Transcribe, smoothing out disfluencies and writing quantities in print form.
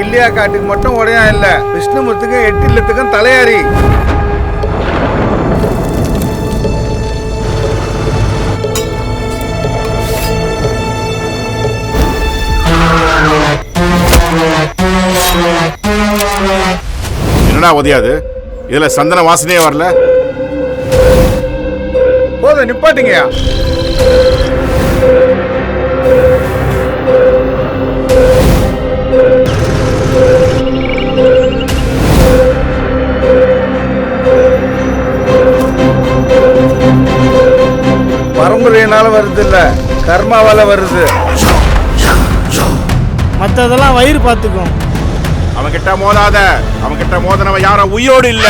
கிள்ளியா காட்டுக்கு மட்டும் உடையா இல்ல, விஷ்ணுமூர்த்திக்கும் 8 இல்லத்துக்கும் தலையாரி. என்னடா உதயாது, இதுல சந்தன வாசனையே வரல. போதும், நிப்பாட்டிங்கயா. பரம்பரையினால வருது இல்ல, கர்மாவால வருது. மற்றதெல்லாம் வயிறு பார்த்துக்கும். அவன் கிட்ட மோதாத, அவன் கிட்ட மோதனவன் யாரும் உயிரோடு இல்ல.